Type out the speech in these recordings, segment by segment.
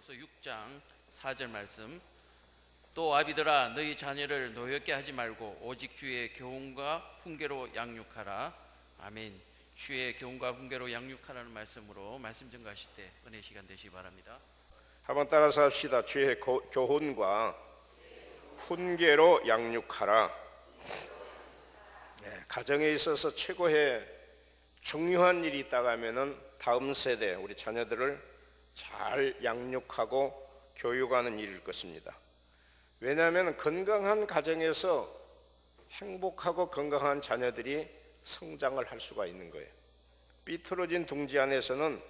베드로서 6장 4절 말씀. 또 아비들아 너희 자녀를 노엽게 하지 말고 오직 주의 교훈과 훈계로 양육하라. 아멘. 주의 교훈과 훈계로 양육하라는 말씀으로 말씀 증거하실 때 은혜 시간 되시기 바랍니다. 한번 따라서 합시다. 주의 교훈과 훈계로 양육하라. 가정에 있어서 최고의 중요한 일이 있다고 하면은 다음 세대 우리 자녀들을 잘 양육하고 교육하는 일일 것입니다. 왜냐하면 건강한 가정에서 행복하고 건강한 자녀들이 성장을 할 수가 있는 거예요. 삐뚤어진 둥지 안에서는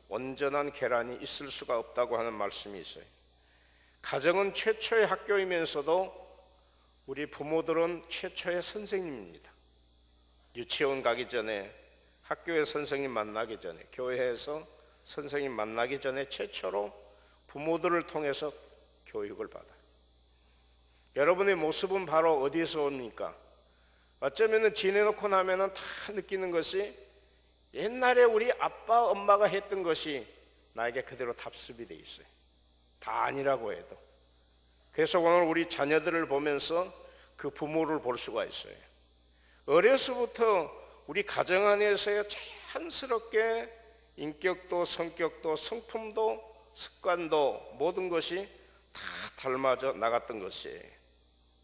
온전한 계란이 있을 수가 없다고 하는 말씀이 있어요. 가정은 최초의 학교이면서도 우리 부모들은 최초의 선생님입니다. 유치원 가기 전에, 학교에 선생님 만나기 전에, 교회에서 선생님 만나기 전에 최초로 부모들을 통해서 교육을 받아요. 여러분의 모습은 바로 어디에서 옵니까? 어쩌면 지내놓고 나면 다 느끼는 것이 옛날에 우리 아빠 엄마가 했던 것이 나에게 그대로 답습이 돼 있어요. 다 아니라고 해도. 그래서 오늘 우리 자녀들을 보면서 그 부모를 볼 수가 있어요. 어려서부터 우리 가정 안에서의 자연스럽게 인격도 성격도 성품도 습관도 모든 것이 다 닮아져 나갔던 것이에요.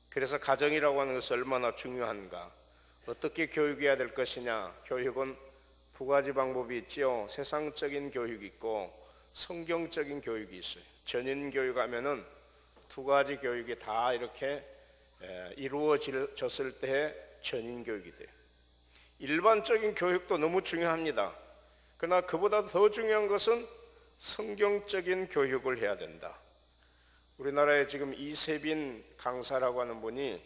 그래서 가정이라고 하는 것이 얼마나 중요한가, 어떻게 교육해야 될 것이냐. 교육은 두 가지 방법이 있지요. 세상적인 교육이 있고 성경적인 교육이 있어요. 전인 교육하면은 두 가지 교육이 다 이렇게 이루어졌을 때 전인 교육이 돼요. 일반적인 교육도 너무 중요합니다. 그러나 그보다 더 중요한 것은 성경적인 교육을 해야 된다. 우리나라에 지금 이세빈 강사라고 하는 분이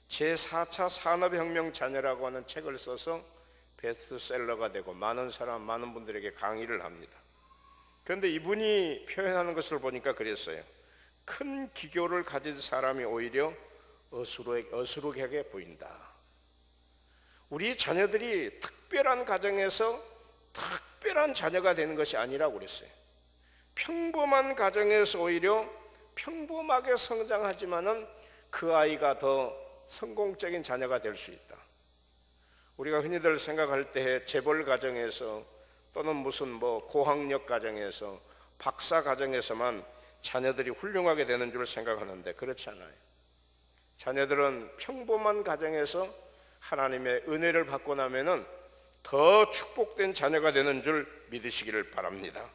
제4차 산업혁명 자녀라고 하는 책을 써서 베스트셀러가 되고 많은 분들에게 강의를 합니다. 그런데 이분이 표현하는 것을 보니까 그랬어요. 큰 기교를 가진 사람이 오히려 어수룩하게 보인다. 우리 자녀들이 특별한 가정에서 특별한 자녀가 되는 것이 아니라고 그랬어요. 평범한 가정에서 오히려 평범하게 성장하지만은 그 아이가 더 성공적인 자녀가 될 수 있다. 우리가 흔히들 생각할 때 재벌 가정에서 또는 무슨 고학력 가정에서 박사 가정에서만 자녀들이 훌륭하게 되는 줄 생각하는데 그렇지 않아요. 자녀들은 평범한 가정에서 하나님의 은혜를 받고 나면은 더 축복된 자녀가 되는 줄 믿으시기를 바랍니다.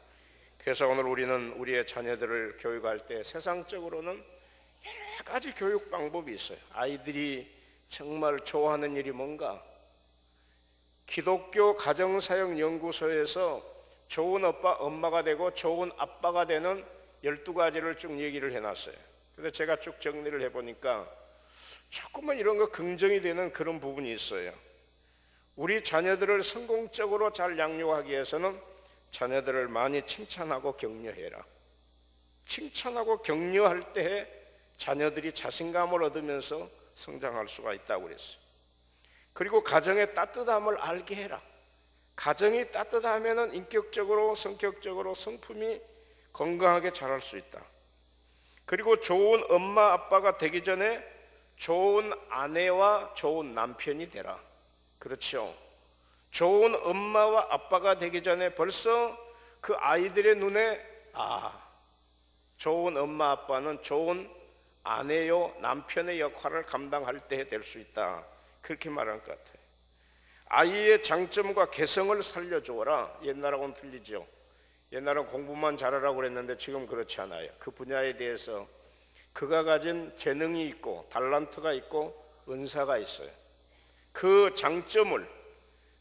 그래서 오늘 우리는 우리의 자녀들을 교육할 때 세상적으로는 여러 가지 교육 방법이 있어요. 아이들이 정말 좋아하는 일이 뭔가? 기독교 가정사역연구소에서 좋은 엄마가 되고 좋은 아빠가 되는 12가지를 쭉 얘기를 해놨어요. 그래서 제가 쭉 정리를 해보니까 조금은 이런 거 긍정이 되는 그런 부분이 있어요. 우리 자녀들을 성공적으로 잘 양육하기 위해서는 자녀들을 많이 칭찬하고 격려해라. 칭찬하고 격려할 때 자녀들이 자신감을 얻으면서 성장할 수가 있다고 그랬어요. 그리고 가정의 따뜻함을 알게 해라. 가정이 따뜻하면 인격적으로 성격적으로 성품이 건강하게 자랄 수 있다. 그리고 좋은 엄마 아빠가 되기 전에 좋은 아내와 좋은 남편이 되라. 그렇죠. 좋은 엄마와 아빠가 되기 전에 벌써 그 아이들의 눈에 좋은 엄마 아빠는 좋은 아내요 남편의 역할을 감당할 때 될 수 있다. 그렇게 말한 것 같아요. 아이의 장점과 개성을 살려주어라. 옛날하고는 틀리죠. 옛날은 공부만 잘하라고 그랬는데 지금 그렇지 않아요. 그 분야에 대해서 그가 가진 재능이 있고 달란트가 있고 은사가 있어요. 그 장점을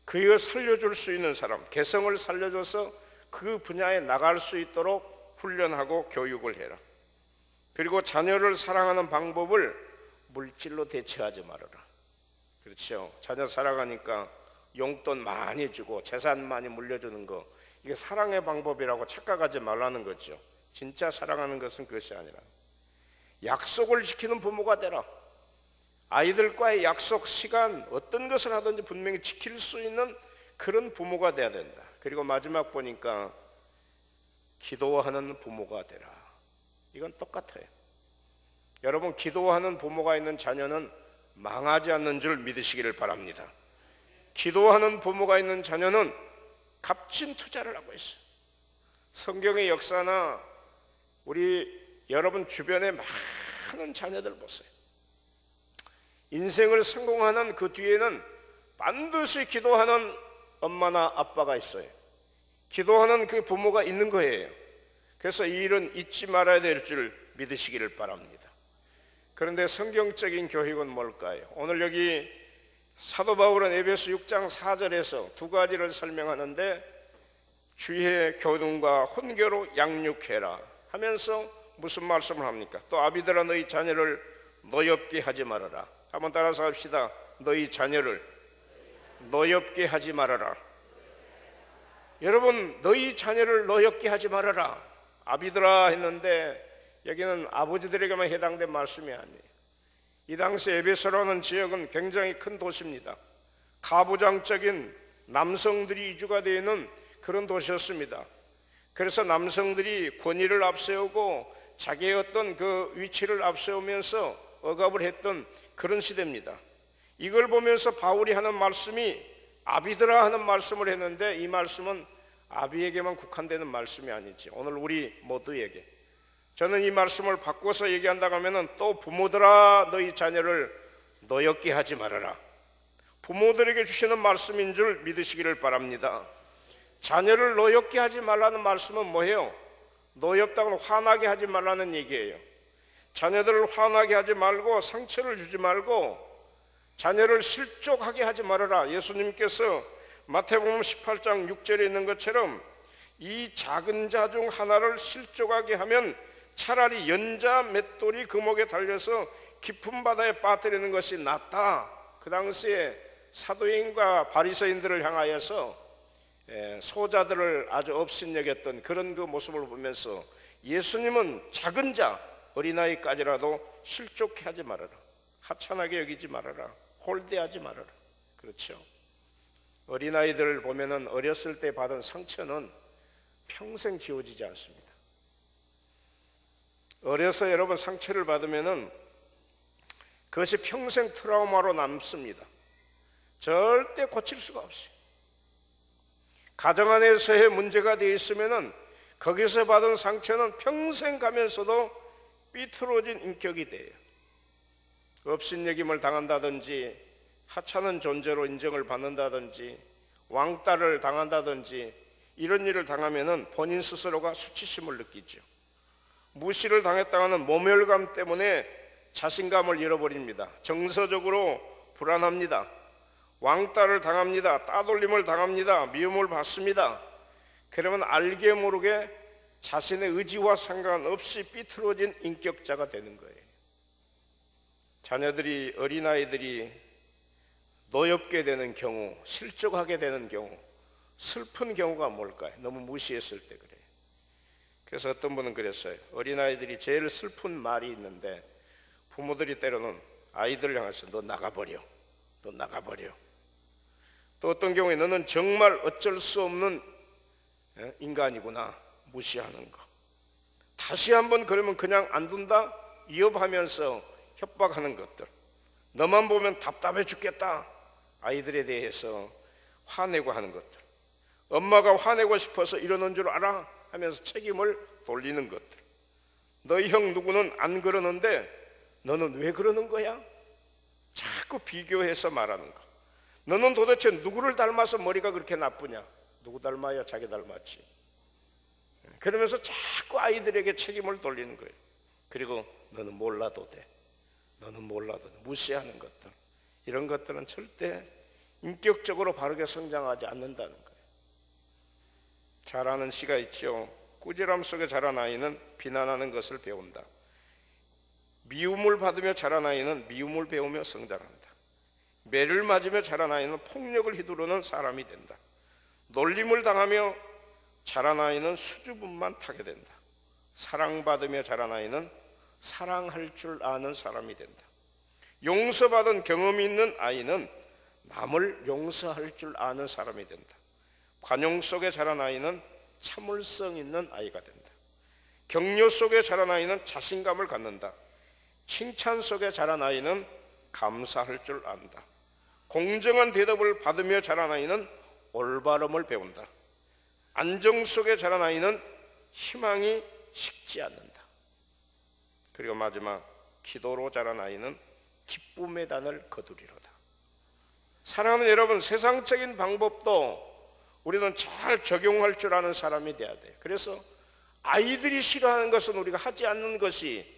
그가 살려줄 수 있는 사람, 개성을 살려줘서 그 분야에 나갈 수 있도록 훈련하고 교육을 해라. 그리고 자녀를 사랑하는 방법을 물질로 대체하지 말아라. 그렇죠. 자녀 사랑하니까 용돈 많이 주고 재산 많이 물려주는 거, 이게 사랑의 방법이라고 착각하지 말라는 거죠. 진짜 사랑하는 것은 그것이 아니라 약속을 지키는 부모가 되라. 아이들과의 약속 시간 어떤 것을 하든지 분명히 지킬 수 있는 그런 부모가 돼야 된다. 그리고 마지막 보니까 기도하는 부모가 되라. 이건 똑같아요. 여러분, 기도하는 부모가 있는 자녀는 망하지 않는 줄 믿으시기를 바랍니다. 기도하는 부모가 있는 자녀는 값진 투자를 하고 있어요. 성경의 역사나 우리 여러분 주변에 많은 자녀들 보세요. 인생을 성공하는 그 뒤에는 반드시 기도하는 엄마나 아빠가 있어요. 기도하는 그 부모가 있는 거예요. 그래서 이 일은 잊지 말아야 될 줄 믿으시기를 바랍니다. 그런데 성경적인 교육은 뭘까요? 오늘 여기 사도 바울은 에베소 6장 4절에서 두 가지를 설명하는데, 주의 교훈과 훈계로 양육해라 하면서 무슨 말씀을 합니까? 또 아비들아, 너희 자녀를 노엽게 하지 말아라. 한번 따라서 합시다. 너희 자녀를 노엽게 하지 말아라. 여러분, 너희 자녀를 노엽게 하지 말아라. 아비들아 했는데 여기는 아버지들에게만 해당된 말씀이 아니에요. 이 당시 에베소라는 지역은 굉장히 큰 도시입니다. 가부장적인 남성들이 이주가 되어 있는 그런 도시였습니다. 그래서 남성들이 권위를 앞세우고 자기의 어떤 그 위치를 앞세우면서 억압을 했던 그런 시대입니다. 이걸 보면서 바울이 하는 말씀이 아비들아 하는 말씀을 했는데, 이 말씀은 아비에게만 국한되는 말씀이 아니지, 오늘 우리 모두에게. 저는 이 말씀을 바꿔서 얘기한다고 하면 또 부모들아, 너희 자녀를 노엽게 하지 말아라. 부모들에게 주시는 말씀인 줄 믿으시기를 바랍니다. 자녀를 노엽게 하지 말라는 말씀은 뭐예요? 노엽다고는 화나게 하지 말라는 얘기예요. 자녀들을 화나게 하지 말고, 상처를 주지 말고, 자녀를 실족하게 하지 말아라. 예수님께서 마태복음 18장 6절에 있는 것처럼 이 작은 자 중 하나를 실족하게 하면 차라리 연자 맷돌이 그 목에 달려서 깊은 바다에 빠뜨리는 것이 낫다. 그 당시에 사도인과 바리새인들을 향하여서 소자들을 아주 업신여겼던 그런 그 모습을 보면서 예수님은 작은 자, 어린아이까지라도 실족해 하지 말아라. 하찮게 여기지 말아라. 홀대하지 말아라. 그렇죠. 어린아이들 보면은 어렸을 때 받은 상처는 평생 지워지지 않습니다. 어려서 여러분 상처를 받으면은 그것이 평생 트라우마로 남습니다. 절대 고칠 수가 없어요. 가정 안에서의 문제가 되어 있으면은 거기서 받은 상처는 평생 가면서도 삐뚤어진 인격이 돼요. 업신여김을 당한다든지, 하찮은 존재로 인정을 받는다든지, 왕따를 당한다든지, 이런 일을 당하면은 본인 스스로가 수치심을 느끼죠. 무시를 당했다가는 모멸감 때문에 자신감을 잃어버립니다. 정서적으로 불안합니다. 왕따를 당합니다. 따돌림을 당합니다. 미움을 받습니다. 그러면 알게 모르게 자신의 의지와 상관없이 삐뚤어진 인격자가 되는 거예요. 자녀들이, 어린아이들이 노엽게 되는 경우, 실족하게 되는 경우, 슬픈 경우가 뭘까요? 너무 무시했을 때 그래요. 그래서 어떤 분은 그랬어요. 어린아이들이 제일 슬픈 말이 있는데, 부모들이 때로는 아이들을 향해서 너 나가버려, 너 나가버려. 또 어떤 경우에 너는 정말 어쩔 수 없는 인간이구나, 무시하는 거. 다시 한번 그러면 그냥 안 둔다, 위협하면서 협박하는 것들. 너만 보면 답답해 죽겠다, 아이들에 대해서 화내고 하는 것들. 엄마가 화내고 싶어서 이러는 줄 알아 하면서 책임을 돌리는 것들. 너희 형 누구는 안 그러는데 너는 왜 그러는 거야? 자꾸 비교해서 말하는 거. 너는 도대체 누구를 닮아서 머리가 그렇게 나쁘냐? 누구 닮아야 자기 닮았지. 그러면서 자꾸 아이들에게 책임을 돌리는 거예요. 그리고 너는 몰라도 돼, 너는 몰라도 돼. 무시하는 것들, 이런 것들은 절대 인격적으로 바르게 성장하지 않는다는 거예요. 자라는 시가 있죠. 꾸지람 속에 자란 아이는 비난하는 것을 배운다. 미움을 받으며 자란 아이는 미움을 배우며 성장한다. 매를 맞으며 자란 아이는 폭력을 휘두르는 사람이 된다. 놀림을 당하며 자란 아이는 수줍음만 타게 된다. 사랑받으며 자란 아이는 사랑할 줄 아는 사람이 된다. 용서받은 경험이 있는 아이는 남을 용서할 줄 아는 사람이 된다. 관용 속에 자란 아이는 참을성 있는 아이가 된다. 격려 속에 자란 아이는 자신감을 갖는다. 칭찬 속에 자란 아이는 감사할 줄 안다. 공정한 대답을 받으며 자란 아이는 올바름을 배운다. 안정 속에 자란 아이는 희망이 식지 않는다. 그리고 마지막, 기도로 자란 아이는 기쁨의 단을 거두리로다. 사랑하는 여러분, 세상적인 방법도 우리는 잘 적용할 줄 아는 사람이 돼야 돼요. 그래서 아이들이 싫어하는 것은 우리가 하지 않는 것이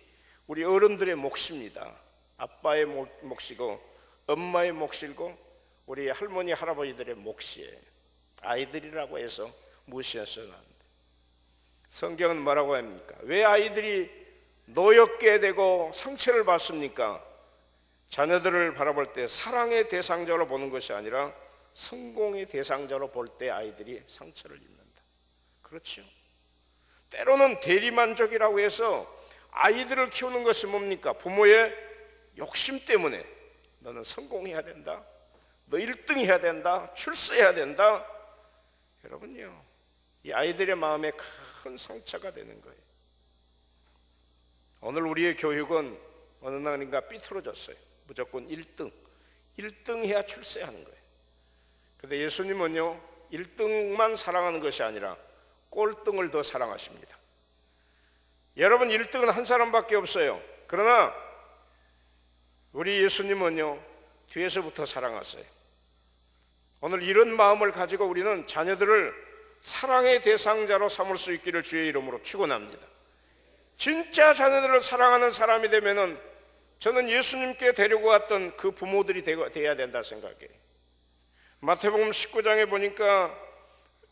우리 어른들의 몫입니다. 아빠의 몫이고 엄마의 몫이고 우리 할머니 할아버지들의 몫이에요. 아이들이라고 해서 무시해서는 안 돼. 성경은 뭐라고 합니까? 왜 아이들이 노엽게 되고 상처를 받습니까? 자녀들을 바라볼 때 사랑의 대상자로 보는 것이 아니라 성공의 대상자로 볼 때 아이들이 상처를 입는다. 그렇죠? 때로는 대리만족이라고 해서 아이들을 키우는 것이 뭡니까? 부모의 욕심 때문에 너는 성공해야 된다, 너 1등 해야 된다, 출세해야 된다. 여러분요, 이 아이들의 마음에 큰 상처가 되는 거예요. 오늘 우리의 교육은 어느 날인가 삐뚤어졌어요. 무조건 1등 해야 출세하는 거예요. 그런데 예수님은요, 1등만 사랑하는 것이 아니라 꼴등을 더 사랑하십니다. 여러분, 1등은 한 사람밖에 없어요. 그러나 우리 예수님은요, 뒤에서부터 사랑하세요. 오늘 이런 마음을 가지고 우리는 자녀들을 사랑의 대상자로 삼을 수 있기를 주의 이름으로 축원합니다. 진짜 자녀들을 사랑하는 사람이 되면은 저는 예수님께 데리고 왔던 그 부모들이 되어야 된다 생각해요. 마태복음 19장에 보니까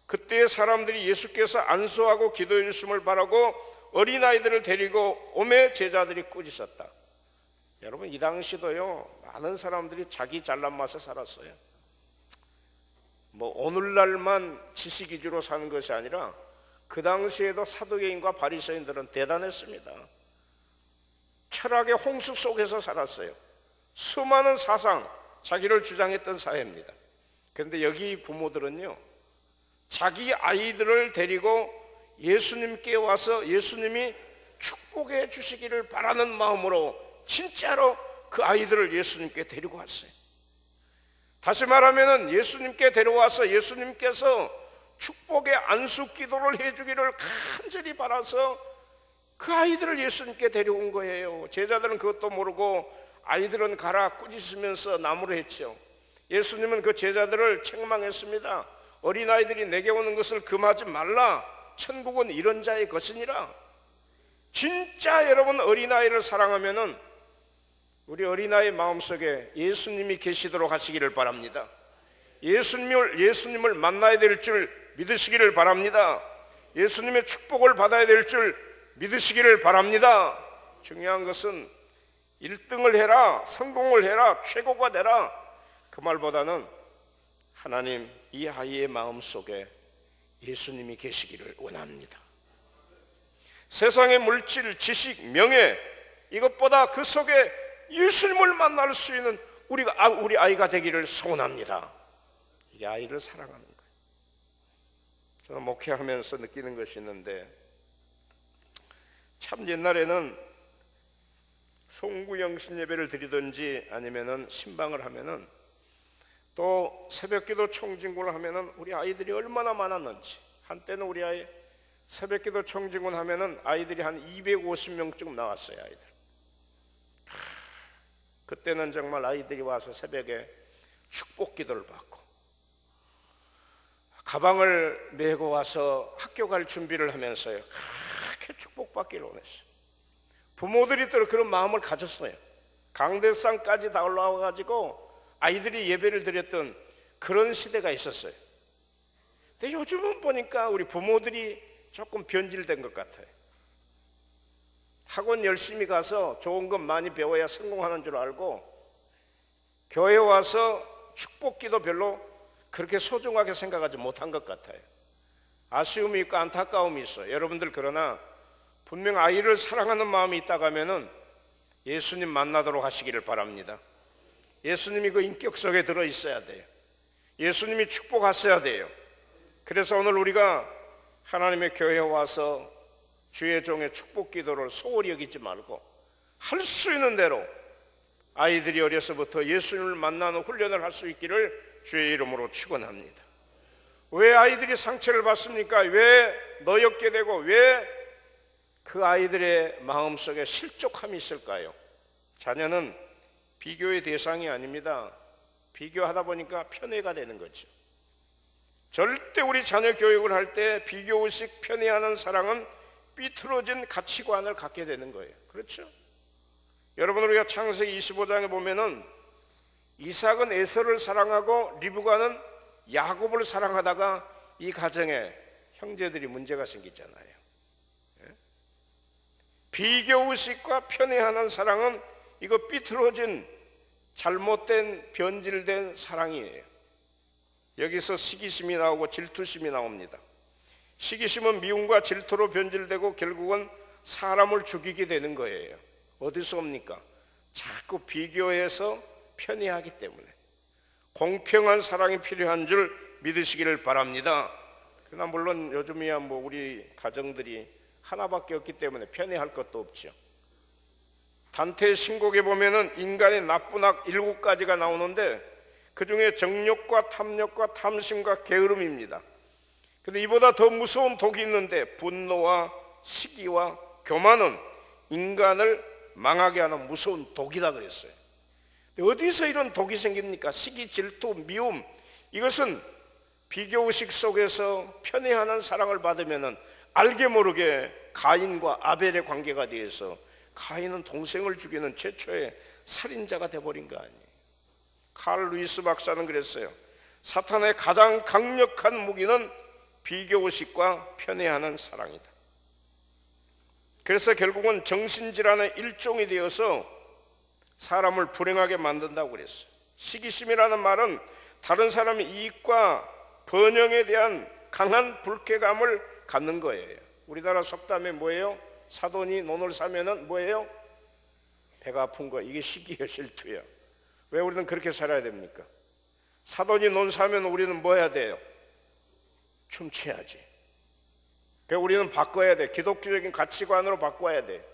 그때 사람들이 예수께서 안수하고 기도해 주심을 바라고 어린아이들을 데리고 오매 제자들이 꾸짖었다. 여러분, 이 당시도요, 많은 사람들이 자기 잘난 맛에 살았어요. 뭐 오늘날만 지식 위주로 사는 것이 아니라 그 당시에도 사두개인과 바리새인들은 대단했습니다. 철학의 홍수 속에서 살았어요. 수많은 사상, 자기를 주장했던 사회입니다. 그런데 여기 부모들은요, 자기 아이들을 데리고 예수님께 와서 예수님이 축복해 주시기를 바라는 마음으로 진짜로 그 아이들을 예수님께 데리고 왔어요. 다시 말하면 예수님께 데려와서 예수님께서 축복의 안수 기도를 해주기를 간절히 바라서 그 아이들을 예수님께 데려온 거예요. 제자들은 그것도 모르고 아이들은 가라 꾸짖으면서 나무로 했죠. 예수님은 그 제자들을 책망했습니다. 어린아이들이 내게 오는 것을 금하지 말라. 천국은 이런 자의 것이니라. 진짜 여러분, 어린아이를 사랑하면은 우리 어린아이 마음속에 예수님이 계시도록 하시기를 바랍니다. 예수님을 만나야 될 줄 믿으시기를 바랍니다. 예수님의 축복을 받아야 될 줄 믿으시기를 바랍니다. 중요한 것은 1등을 해라, 성공을 해라, 최고가 되라, 그 말보다는 하나님, 이 아이의 마음속에 예수님이 계시기를 원합니다. 세상의 물질, 지식, 명예, 이것보다 그 속에 예수님을 만날 수 있는 우리 아이가 되기를 소원합니다. 이게 아이를 사랑하는 거예요. 저는 목회하면서 느끼는 것이 있는데, 참 옛날에는 송구영신 예배를 드리든지 아니면은 신방을 하면은 또 새벽기도 총진군을 하면은 우리 아이들이 얼마나 많았는지, 한때는 우리 아이 새벽기도 총진군 하면은 아이들이 한 250명쯤 나왔어요. 아이들. 그때는 정말 아이들이 와서 새벽에 축복기도를 받고 가방을 메고 와서 학교 갈 준비를 하면서요, 그렇게 축복받기를 원했어요. 부모들이 또 그런 마음을 가졌어요. 강대상까지 다 올라와 가지고 아이들이 예배를 드렸던 그런 시대가 있었어요. 근데 요즘은 보니까 우리 부모들이 조금 변질된 것 같아요. 학원 열심히 가서 좋은 것 많이 배워야 성공하는 줄 알고 교회 와서 축복기도 별로 그렇게 소중하게 생각하지 못한 것 같아요. 아쉬움이 있고 안타까움이 있어요. 여러분들, 그러나 분명 아이를 사랑하는 마음이 있다고 하면은 예수님 만나도록 하시기를 바랍니다. 예수님이 그 인격 속에 들어 있어야 돼요. 예수님이 축복하셔야 돼요. 그래서 오늘 우리가 하나님의 교회에 와서 주의 종의 축복 기도를 소홀히 여기지 말고 할 수 있는 대로 아이들이 어려서부터 예수님을 만나는 훈련을 할 수 있기를 주의 이름으로 축원합니다. 왜 아이들이 상처를 받습니까? 왜 너였게 되고 왜 그 아이들의 마음속에 실족함이 있을까요? 자녀는 비교의 대상이 아닙니다. 비교하다 보니까 편애가 되는 거죠. 절대 우리 자녀 교육을 할 때 비교의식, 편애하는 사랑은 삐뚤어진 가치관을 갖게 되는 거예요. 그렇죠? 여러분, 우리가 창세기 25장에 보면은 이삭은 에서를 사랑하고 리브가는 야곱을 사랑하다가 이 가정에 형제들이 문제가 생기잖아요. 비교의식과 편애하는 사랑은 이거 삐뚤어진 잘못된 변질된 사랑이에요. 여기서 시기심이 나오고 질투심이 나옵니다. 시기심은 미움과 질투로 변질되고 결국은 사람을 죽이게 되는 거예요. 어디서 옵니까? 자꾸 비교해서 편애하기 때문에. 공평한 사랑이 필요한 줄 믿으시기를 바랍니다. 그러나 물론 요즘이야 뭐 우리 가정들이 하나밖에 없기 때문에 편애할 것도 없죠. 단테의 신곡에 보면은 인간의 나쁜 악 7가지가 나오는데 그 중에 정욕과 탐욕과 탐심과 게으름입니다. 근데 이보다 더 무서운 독이 있는데 분노와 시기와 교만은 인간을 망하게 하는 무서운 독이다 그랬어요. 근데 어디서 이런 독이 생깁니까? 시기, 질투, 미움, 이것은 비교의식 속에서 편애하는 사랑을 받으면은 알게 모르게 가인과 아벨의 관계가 되어서 가인은 동생을 죽이는 최초의 살인자가 되어버린 거 아니에요. 칼 루이스 박사는 그랬어요. 사탄의 가장 강력한 무기는 비교의식과 편애하는 사랑이다. 그래서 결국은 정신질환의 일종이 되어서 사람을 불행하게 만든다고 그랬어요. 시기심이라는 말은 다른 사람의 이익과 번영에 대한 강한 불쾌감을 갖는 거예요. 우리나라 속담에 뭐예요? 사돈이 논을 사면은 뭐예요? 배가 아픈 거. 이게 시기예요, 질투예요. 왜 우리는 그렇게 살아야 됩니까? 사돈이 논 사면 우리는 뭐 해야 돼요? 춤춰야지. 그러니까 우리는 바꿔야 돼. 기독교적인 가치관으로 바꿔야 돼.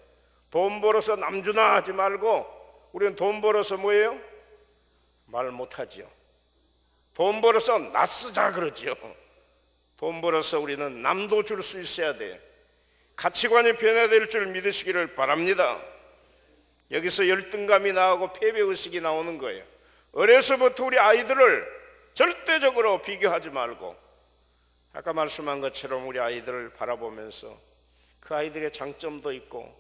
돈 벌어서 남주나 하지 말고 우리는 돈 벌어서 뭐예요? 말 못하지요. 돈 벌어서 낯쓰자 그러지요. 돈 벌어서 우리는 남도 줄 수 있어야 돼. 가치관이 변화될 줄 믿으시기를 바랍니다. 여기서 열등감이 나오고 패배의식이 나오는 거예요. 어려서부터 우리 아이들을 절대적으로 비교하지 말고 아까 말씀한 것처럼 우리 아이들을 바라보면서 그 아이들의 장점도 있고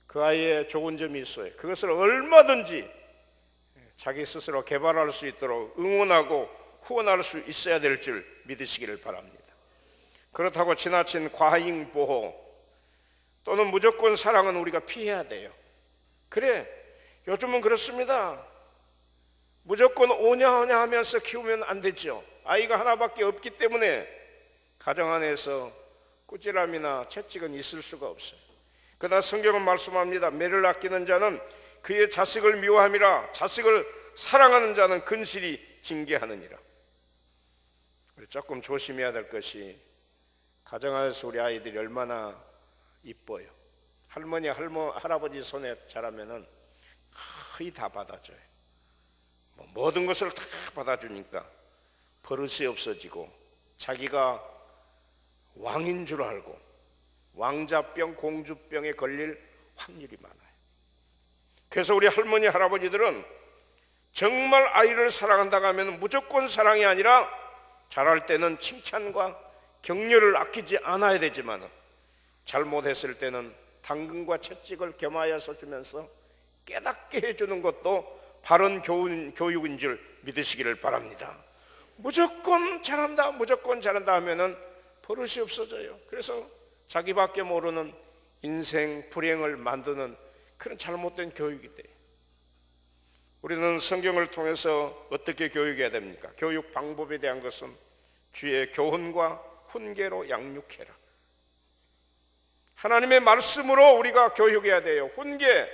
그 아이의 좋은 점이 있어요. 그것을 얼마든지 자기 스스로 개발할 수 있도록 응원하고 후원할 수 있어야 될 줄 믿으시기를 바랍니다. 그렇다고 지나친 과잉 보호 또는 무조건 사랑은 우리가 피해야 돼요. 그래, 요즘은 그렇습니다. 무조건 오냐오냐 하면서 키우면 안 되죠. 아이가 하나밖에 없기 때문에 가정 안에서 꾸지람이나 채찍은 있을 수가 없어요. 그러나 성경은 말씀합니다. 매를 아끼는 자는 그의 자식을 미워함이라 자식을 사랑하는 자는 근실이 징계하느니라. 우리 조금 조심해야 될 것이 가정 안에서 우리 아이들이 얼마나 이뻐요. 할머니, 할아버지 손에 자라면은 거의 다 받아줘요. 모든 것을 다 받아주니까 버릇이 없어지고 자기가 왕인 줄 알고 왕자병, 공주병에 걸릴 확률이 많아요. 그래서 우리 할머니, 할아버지들은 정말 아이를 사랑한다고 하면 무조건 사랑이 아니라 자랄 때는 칭찬과 격려를 아끼지 않아야 되지만 잘못했을 때는 당근과 채찍을 겸하여서 주면서 깨닫게 해주는 것도 바른 교육인 줄 믿으시기를 바랍니다. 무조건 잘한다, 무조건 잘한다 하면은 버릇이 없어져요. 그래서 자기밖에 모르는 인생 불행을 만드는 그런 잘못된 교육이 돼요. 우리는 성경을 통해서 어떻게 교육해야 됩니까? 교육 방법에 대한 것은 주의 교훈과 훈계로 양육해라. 하나님의 말씀으로 우리가 교육해야 돼요. 훈계,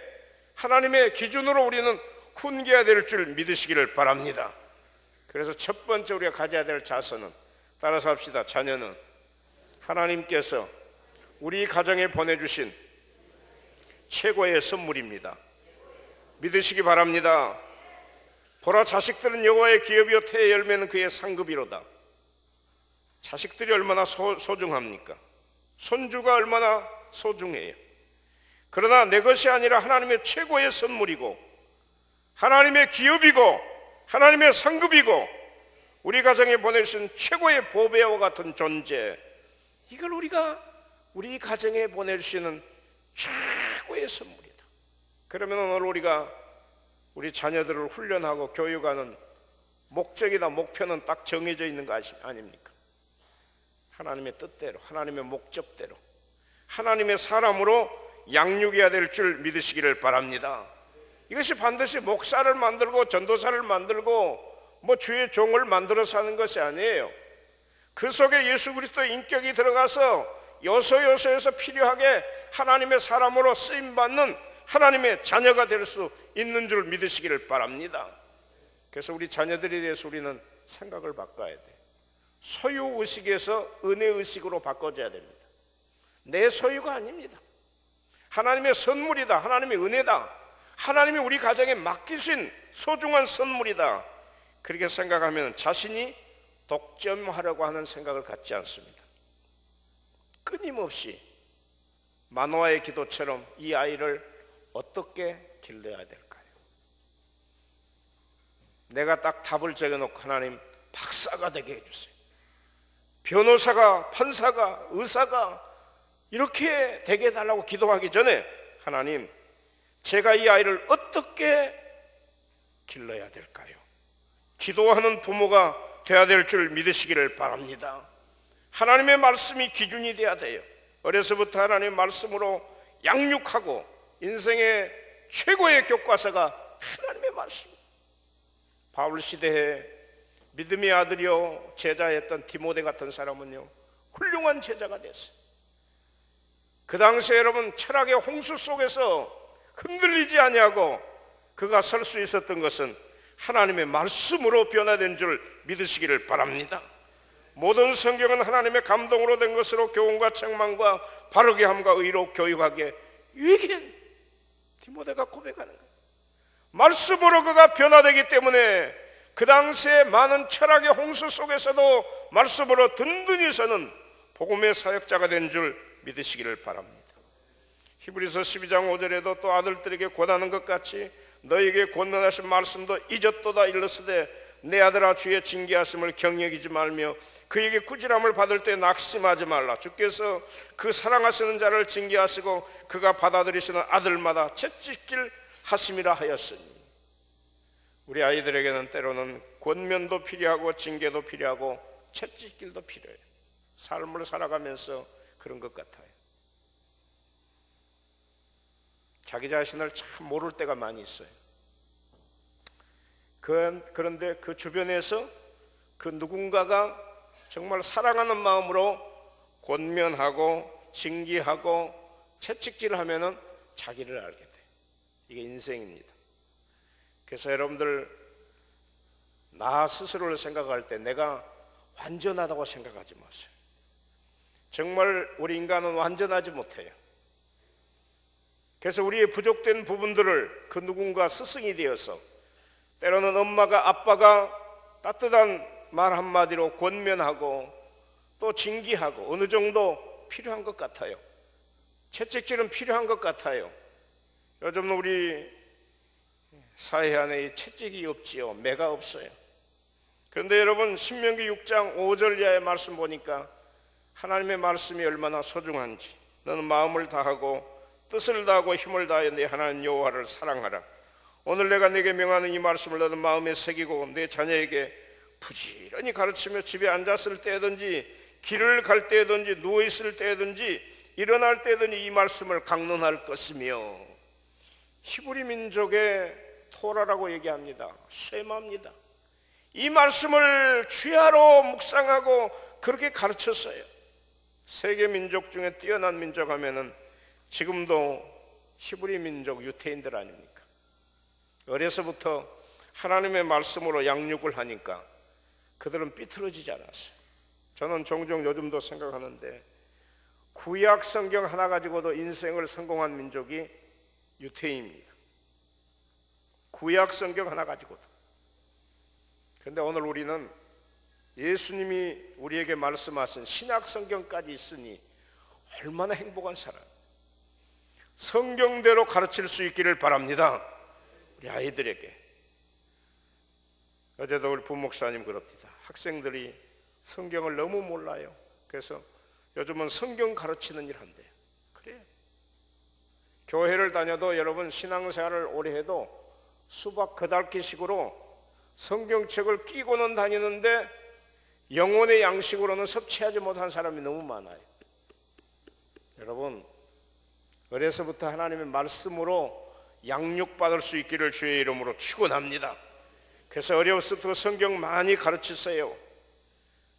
하나님의 기준으로 우리는 훈계해야 될 줄 믿으시기를 바랍니다. 그래서 첫 번째 우리가 가져야 될 자세는 따라서 합시다. 자녀는 하나님께서 우리 가정에 보내주신 최고의 선물입니다. 믿으시기 바랍니다. 보라, 자식들은 여호와의 기업이요 태의 열매는 그의 상급이로다. 자식들이 얼마나 소중합니까? 손주가 얼마나 소중해요. 그러나 내 것이 아니라 하나님의 최고의 선물이고 하나님의 기업이고 하나님의 상급이고 우리 가정에 보내주신 최고의 보배와 같은 존재, 이걸 우리가 우리 가정에 보내주시는 최고의 선물이다. 그러면 오늘 우리가 우리 자녀들을 훈련하고 교육하는 목적이나 목표는 딱 정해져 있는 거 아닙니까? 하나님의 뜻대로, 하나님의 목적대로 하나님의 사람으로 양육해야 될 줄 믿으시기를 바랍니다. 이것이 반드시 목사를 만들고 전도사를 만들고 뭐 주의 종을 만들어서 하는 것이 아니에요. 그 속에 예수 그리스도의 인격이 들어가서 요소요소에서 필요하게 하나님의 사람으로 쓰임받는 하나님의 자녀가 될 수 있는 줄 믿으시기를 바랍니다. 그래서 우리 자녀들에 대해서 우리는 생각을 바꿔야 돼. 소유의식에서 은혜의식으로 바꿔줘야 됩니다. 내 소유가 아닙니다. 하나님의 선물이다. 하나님의 은혜다. 하나님이 우리 가정에 맡기신 소중한 선물이다. 그렇게 생각하면 자신이 독점하려고 하는 생각을 갖지 않습니다. 끊임없이 마노아의 기도처럼 이 아이를 어떻게 길러야 될까요? 내가 딱 답을 적어놓고 하나님 박사가 되게 해주세요. 변호사가, 판사가, 의사가 이렇게 되게 해달라고 기도하기 전에 하나님, 제가 이 아이를 어떻게 길러야 될까요? 기도하는 부모가 되어야 될 줄 믿으시기를 바랍니다. 하나님의 말씀이 기준이 되어야 돼요. 어려서부터 하나님의 말씀으로 양육하고 인생의 최고의 교과서가 하나님의 말씀. 바울 시대에 믿음의 아들이요 제자였던 디모데 같은 사람은요 훌륭한 제자가 됐어요. 그 당시에 여러분 철학의 홍수 속에서 흔들리지 아니하고 그가 설 수 있었던 것은 하나님의 말씀으로 변화된 줄 믿으시기를 바랍니다. 모든 성경은 하나님의 감동으로 된 것으로 교훈과 책망과 바르게 함과 의로 교육하게 유익한 디모데가 고백하는 거예요. 말씀으로 그가 변화되기 때문에 그 당시에 많은 철학의 홍수 속에서도 말씀으로 든든히 서는 복음의 사역자가 된 줄 믿으시기를 바랍니다. 히브리서 12장 5절에도 또 아들들에게 권하는 것 같이 너에게 권면하신 말씀도 잊었도다 일렀으되 내 아들아 주의 징계하심을 경여기지 말며 그에게 꾸지람을 받을 때 낙심하지 말라. 주께서 그 사랑하시는 자를 징계하시고 그가 받아들이시는 아들마다 채찍질 하심이라 하였으니. 우리 아이들에게는 때로는 권면도 필요하고 징계도 필요하고 채찍질도 필요해요. 삶을 살아가면서 그런 것 같아요. 자기 자신을 참 모를 때가 많이 있어요. 그런데 그 주변에서 그 누군가가 정말 사랑하는 마음으로 권면하고 징계하고 채찍질하면은 자기를 알게 돼. 이게 인생입니다. 그래서 여러분들 나 스스로를 생각할 때 내가 완전하다고 생각하지 마세요. 정말 우리 인간은 완전하지 못해요. 그래서 우리의 부족된 부분들을 그 누군가 스승이 되어서 때로는 엄마가 아빠가 따뜻한 말 한마디로 권면하고 또 징계하고 어느 정도 필요한 것 같아요. 채찍질은 필요한 것 같아요. 요즘 우리 사회 안에 채찍이 없지요. 매가 없어요. 그런데 여러분 신명기 6장 5절 이하의 말씀 보니까 하나님의 말씀이 얼마나 소중한지 너는 마음을 다하고 뜻을 다하고 힘을 다하여 내 하나님 여호와를 사랑하라. 오늘 내가 내게 명하는 이 말씀을 너는 마음에 새기고 내 자녀에게 부지런히 가르치며 집에 앉았을 때든지 길을 갈 때든지 누워있을 때든지 일어날 때든지 이 말씀을 강론할 것이며. 히브리 민족의 토라라고 얘기합니다. 쇠마입니다. 이 말씀을 주야로 묵상하고 그렇게 가르쳤어요. 세계 민족 중에 뛰어난 민족 하면은 지금도 히브리 민족 유태인들 아닙니까? 어려서부터 하나님의 말씀으로 양육을 하니까 그들은 삐뚤어지지 않았어요. 저는 종종 요즘도 생각하는데 구약 성경 하나 가지고도 인생을 성공한 민족이 유태인입니다. 구약 성경 하나 가지고도. 그런데 오늘 우리는 예수님이 우리에게 말씀하신 신약 성경까지 있으니 얼마나 행복한 사람. 성경대로 가르칠 수 있기를 바랍니다. 우리 아이들에게. 어제도 우리 부목사님 그럽니다. 학생들이 성경을 너무 몰라요. 그래서 요즘은 성경 가르치는 일 한대요. 그래요. 교회를 다녀도 여러분 신앙생활을 오래 해도 수박 그달기식으로 성경책을 끼고는 다니는데 영혼의 양식으로는 섭취하지 못한 사람이 너무 많아요. 여러분 어려서부터 하나님의 말씀으로 양육받을 수 있기를 주의 이름으로 축원합니다. 그래서 어려서부터 성경 많이 가르치세요.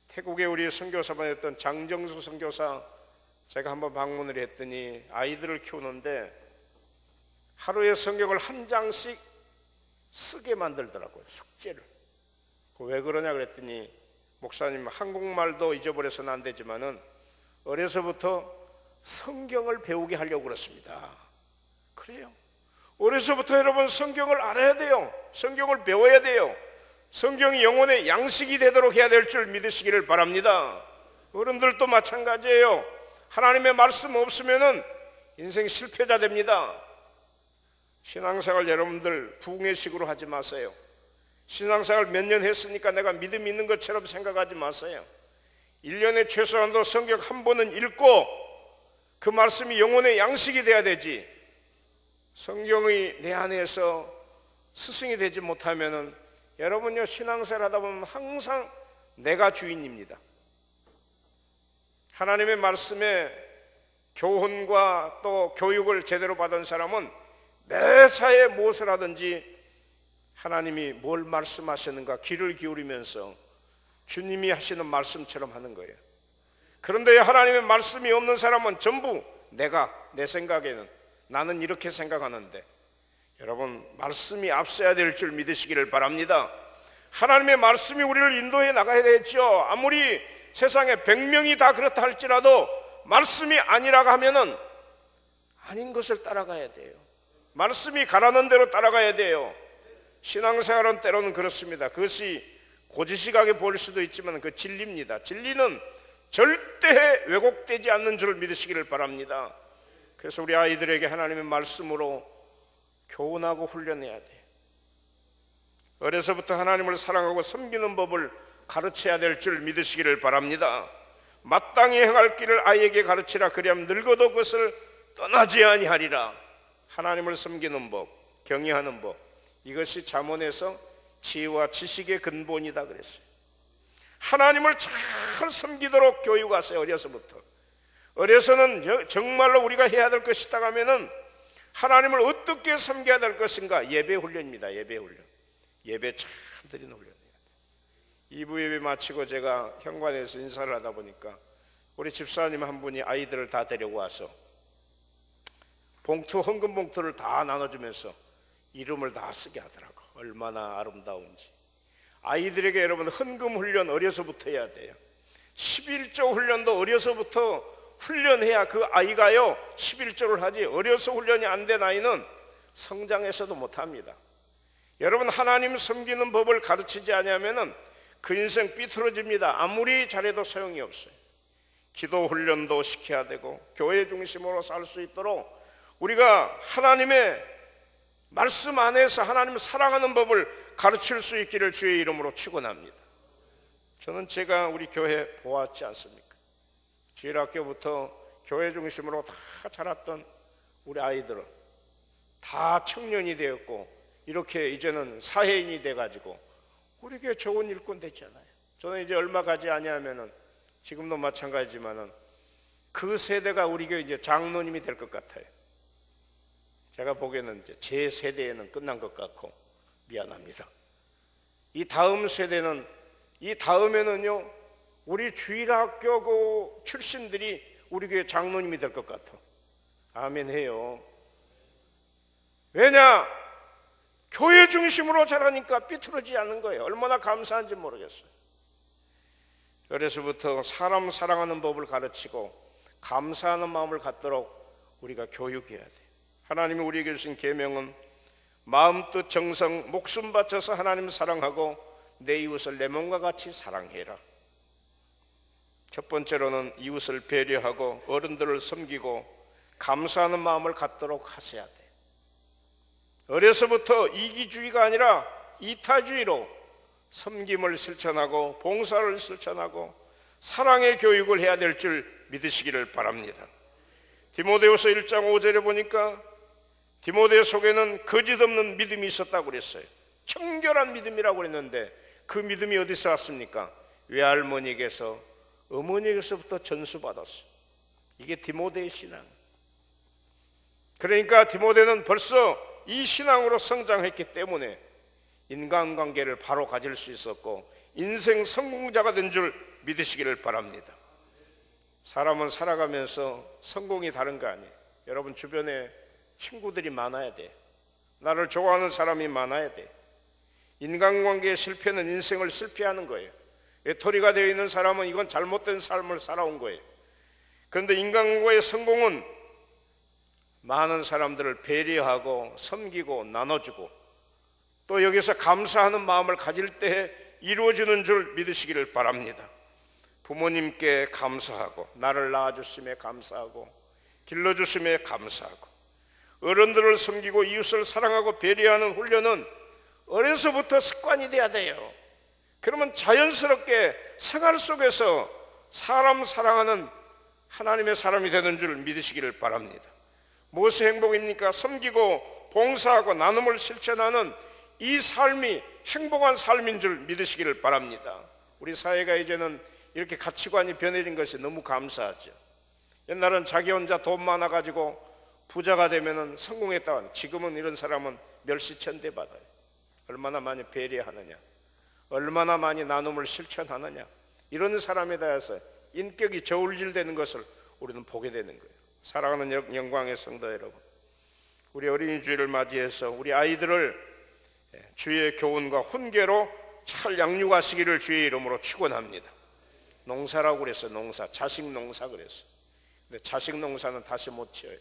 태국에 우리 선교사반이었던 장정수 선교사 제가 한번 방문을 했더니 아이들을 키우는데 하루에 성경을 한 장씩 쓰게 만들더라고요. 숙제를. 왜 그러냐 그랬더니 목사님 한국말도 잊어버려서는 안 되지만은 어려서부터 성경을 배우게 하려고 그렇습니다. 그래요. 어려서부터 여러분 성경을 알아야 돼요. 성경을 배워야 돼요. 성경이 영혼의 양식이 되도록 해야 될 줄 믿으시기를 바랍니다. 어른들도 마찬가지예요. 하나님의 말씀 없으면은 인생 실패자 됩니다. 신앙생활 여러분들 부흥회식으로 하지 마세요. 신앙생활 몇 년 했으니까 내가 믿음이 있는 것처럼 생각하지 마세요. 1년에 최소한도 성경 한 번은 읽고 그 말씀이 영혼의 양식이 돼야 되지. 성경이 내 안에서 스승이 되지 못하면은 여러분요 신앙생활 하다 보면 항상 내가 주인입니다. 하나님의 말씀에 교훈과 또 교육을 제대로 받은 사람은 매사에 무엇을 하든지 하나님이 뭘 말씀하시는가 귀를 기울이면서 주님이 하시는 말씀처럼 하는 거예요. 그런데 하나님의 말씀이 없는 사람은 전부 내 생각에는 나는 이렇게 생각하는데 여러분 말씀이 앞서야 될 줄 믿으시기를 바랍니다. 하나님의 말씀이 우리를 인도해 나가야 되죠. 아무리 세상에 100명이 다 그렇다 할지라도 말씀이 아니라고 하면은 아닌 것을 따라가야 돼요. 말씀이 가라는 대로 따라가야 돼요. 신앙생활은 때로는 그렇습니다. 그것이 고지식하게 보일 수도 있지만 그 진리입니다. 진리는 절대 왜곡되지 않는 줄을 믿으시기를 바랍니다. 그래서 우리 아이들에게 하나님의 말씀으로 교훈하고 훈련해야 돼요. 어려서부터 하나님을 사랑하고 섬기는 법을 가르쳐야 될 줄 믿으시기를 바랍니다. 마땅히 행할 길을 아이에게 가르치라. 그리하면 늙어도 그것을 떠나지 아니하리라. 하나님을 섬기는 법, 경외하는 법, 이것이 잠언에서 지혜와 지식의 근본이다 그랬어요. 하나님을 잘 섬기도록 교육하세요. 어려서부터. 어려서는 정말로 우리가 해야 될 것이 있다고 하면은 하나님을 어떻게 섬겨야 될 것인가. 예배 훈련입니다. 예배 훈련. 예배 잘 드리는 훈련이에요. 2부 예배 마치고 제가 현관에서 인사를 하다 보니까 우리 집사님 한 분이 아이들을 다 데리고 와서 헌금 봉투를 다 나눠주면서 이름을 다 쓰게 하더라고. 얼마나 아름다운지. 아이들에게 여러분 헌금 훈련 어려서부터 해야 돼요. 11조 훈련도 어려서부터 훈련해야 그 아이가요 11조를 하지. 어려서 훈련이 안 된 아이는 성장해서도 못합니다. 여러분 하나님 섬기는 법을 가르치지 않으면 그 인생 삐뚤어집니다. 아무리 잘해도 소용이 없어요. 기도 훈련도 시켜야 되고 교회 중심으로 살 수 있도록 우리가 하나님의 말씀 안에서 하나님을 사랑하는 법을 가르칠 수 있기를 주의 이름으로 축원합니다. 저는 제가 우리 교회 보았지 않습니까? 주일학교부터 교회 중심으로 다 자랐던 우리 아이들은 다 청년이 되었고 이렇게 이제는 사회인이 돼가지고 우리 교회 좋은 일꾼 됐잖아요. 저는 이제 얼마 가지 아니하면은 지금도 마찬가지지만은 그 세대가 우리 교회 이제 장로님이 될 것 같아요. 제가 보기에는 이제 제 세대에는 끝난 것 같고 미안합니다. 이 다음 세대는 이 다음에는요 우리 주일학교 그 출신들이 우리 교회 장로님이 될 것 같아. 아멘 해요. 왜냐? 교회 중심으로 자라니까 삐뚤어지지 않는 거예요. 얼마나 감사한지 모르겠어요. 그래서부터 사람 사랑하는 법을 가르치고 감사하는 마음을 갖도록 우리가 교육해야 돼. 하나님이 우리에게 주신 계명은 마음, 뜻, 정성, 목숨 바쳐서 하나님 사랑하고 내 이웃을 내 몸과 같이 사랑해라. 첫 번째로는 이웃을 배려하고 어른들을 섬기고 감사하는 마음을 갖도록 하셔야 돼. 어려서부터 이기주의가 아니라 이타주의로 섬김을 실천하고 봉사를 실천하고 사랑의 교육을 해야 될 줄 믿으시기를 바랍니다. 디모데후서 1장 5절에 보니까 디모데 속에는 거짓 없는 믿음이 있었다고 그랬어요. 청결한 믿음이라고 그랬는데 그 믿음이 어디서 왔습니까? 외할머니에게서, 어머니에게서부터 전수받았어요. 이게 디모데의 신앙. 그러니까 디모데는 벌써 이 신앙으로 성장했기 때문에 인간관계를 바로 가질 수 있었고 인생 성공자가 된 줄 믿으시기를 바랍니다. 사람은 살아가면서 성공이 다른 거 아니에요. 여러분 주변에 친구들이 많아야 돼. 나를 좋아하는 사람이 많아야 돼. 인간관계의 실패는 인생을 실패하는 거예요. 외톨이가 되어 있는 사람은 이건 잘못된 삶을 살아온 거예요. 그런데 인간과의 성공은 많은 사람들을 배려하고 섬기고 나눠주고 또 여기서 감사하는 마음을 가질 때 이루어지는 줄 믿으시기를 바랍니다. 부모님께 감사하고 나를 낳아주심에 감사하고 길러주심에 감사하고 어른들을 섬기고 이웃을 사랑하고 배려하는 훈련은 어려서부터 습관이 돼야 돼요. 그러면 자연스럽게 생활 속에서 사람 사랑하는 하나님의 사람이 되는 줄 믿으시기를 바랍니다. 무엇이 행복입니까? 섬기고 봉사하고 나눔을 실천하는 이 삶이 행복한 삶인 줄 믿으시기를 바랍니다. 우리 사회가 이제는 이렇게 가치관이 변해진 것이 너무 감사하죠. 옛날은 자기 혼자 돈 많아가지고 부자가 되면 성공했다. 지금은 이런 사람은 멸시천대 받아요. 얼마나 많이 배려하느냐, 얼마나 많이 나눔을 실천하느냐, 이런 사람에 대해서 인격이 저울질되는 것을 우리는 보게 되는 거예요. 사랑하는 영광의 성도 여러분, 우리 어린이 주일을 맞이해서 우리 아이들을 주의 교훈과 훈계로 잘 양육하시기를 주의 이름으로 축원합니다. 농사라고 그랬어요. 농사, 자식 농사 그랬어요. 근데 자식 농사는 다시 못 지어요.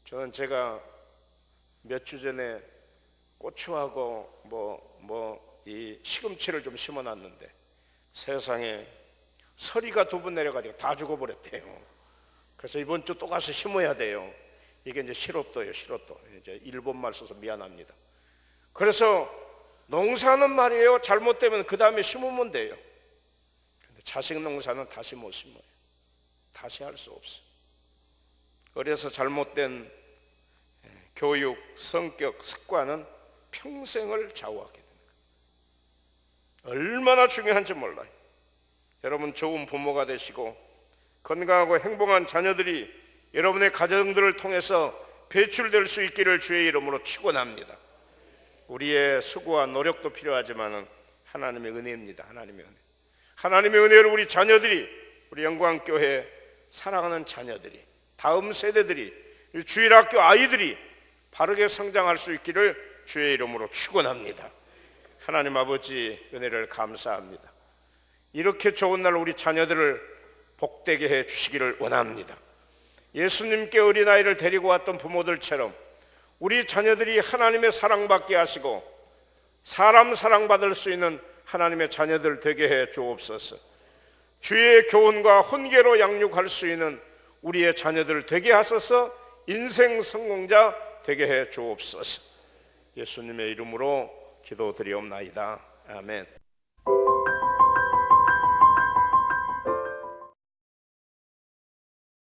저는 제가 몇 주 전에 고추하고 이 시금치를 좀 심어놨는데 세상에 서리가 2번 내려가지고 다 죽어버렸대요. 그래서 이번 주 또 가서 심어야 돼요. 이게 이제 시로또예요. 시로또. 이제 일본말 써서 미안합니다. 그래서 농사는 말이에요. 잘못되면 그 다음에 심으면 돼요. 근데 자식 농사는 다시 못 심어요. 다시 할 수 없어요. 어려서 잘못된 교육, 성격, 습관은 평생을 좌우하게 됩니다. 얼마나 중요한지 몰라요. 여러분 좋은 부모가 되시고 건강하고 행복한 자녀들이 여러분의 가정들을 통해서 배출될 수 있기를 주의 이름으로 축원합니다. 우리의 수고와 노력도 필요하지만 하나님의 은혜입니다. 하나님의 은혜를 우리 자녀들이, 우리 영광교회 사랑하는 자녀들이, 다음 세대들이, 주일학교 아이들이 바르게 성장할 수 있기를 주의 이름으로 축원합니다. 하나님 아버지 은혜를 감사합니다. 이렇게 좋은 날 우리 자녀들을 복되게 해 주시기를 원합니다. 예수님께 어린아이를 데리고 왔던 부모들처럼 우리 자녀들이 하나님의 사랑받게 하시고 사람 사랑받을 수 있는 하나님의 자녀들 되게 해 주옵소서. 주의 교훈과 훈계로 양육할 수 있는 우리의 자녀들 되게 하소서. 인생 성공자 되게 해 주옵소서. 예수님의 이름으로 기도드리옵나이다. 아멘.